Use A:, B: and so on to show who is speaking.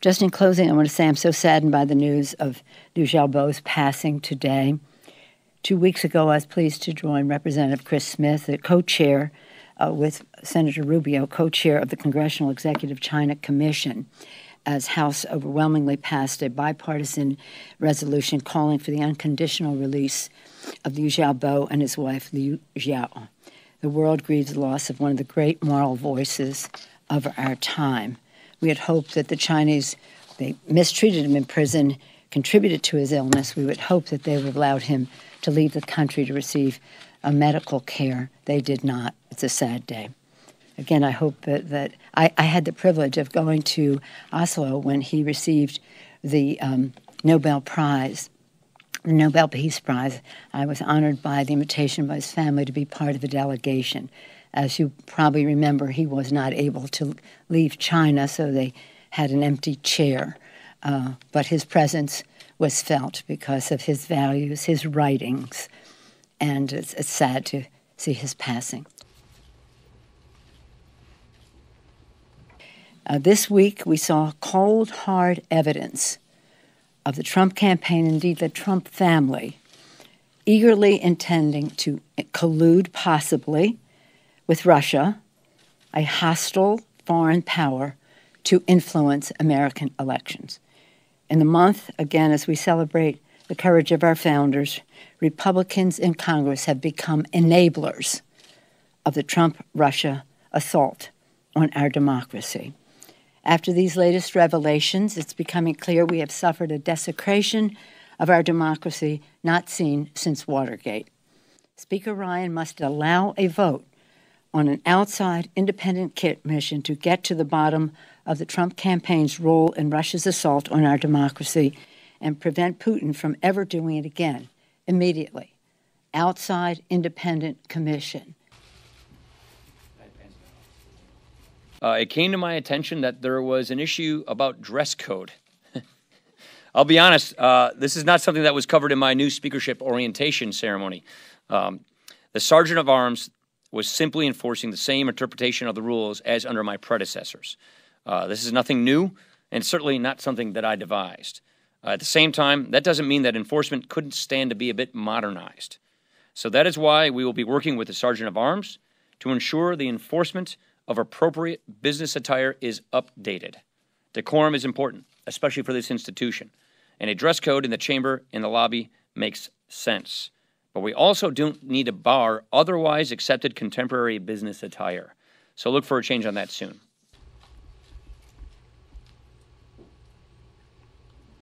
A: Just in closing, I want to say I'm so saddened by the news of Liu Xiaobo's passing today. 2 weeks ago, I was pleased to join Representative Chris Smith, the co-chair with Senator Rubio, co-chair of the Congressional Executive China Commission, as House overwhelmingly passed a bipartisan resolution calling for the unconditional release of Liu Xiaobo and his wife, Liu Xia. The world grieves the loss of one of the great moral voices of our time. We had hoped that the Chinese, they mistreated him in prison, contributed to his illness. We would hope that they would have allowed him to leave the country to receive medical care. They did not. It's a sad day. Again, I hope that I had the privilege of going to Oslo when he received the Nobel Prize, the Nobel Peace Prize. I was honored by the invitation by his family to be part of the delegation. As you probably remember, he was not able to leave China, so they had an empty chair. But his presence was felt because of his values, his writings, and it's sad to see his passing. This week, we saw cold, hard evidence of the Trump campaign, indeed the Trump family, eagerly intending to collude possibly with Russia, a hostile foreign power, to influence American elections. In the month, again, as we celebrate the courage of our founders, Republicans in Congress have become enablers of the Trump-Russia assault on our democracy. After these latest revelations, it's becoming clear we have suffered a desecration of our democracy not seen since Watergate. Speaker Ryan must allow a vote on an outside independent commission to get to the bottom of the Trump campaign's role in Russia's assault on our democracy and prevent Putin from ever doing it again immediately. Outside independent commission.
B: It came to my attention that there was an issue about dress code. I'll be honest, this is not something that was covered in my new speakership orientation ceremony. The Sergeant of Arms was simply enforcing the same interpretation of the rules as under my predecessors. This is nothing new, and certainly not something that I devised. At the same time, that doesn't mean that enforcement couldn't stand to be a bit modernized. So that is why we will be working with the Sergeant of Arms to ensure the enforcement of appropriate business attire is updated. Decorum is important, especially for this institution, and a dress code in the chamber and the lobby makes sense. But we also don't need to bar otherwise accepted contemporary business attire. So look for a change on that soon.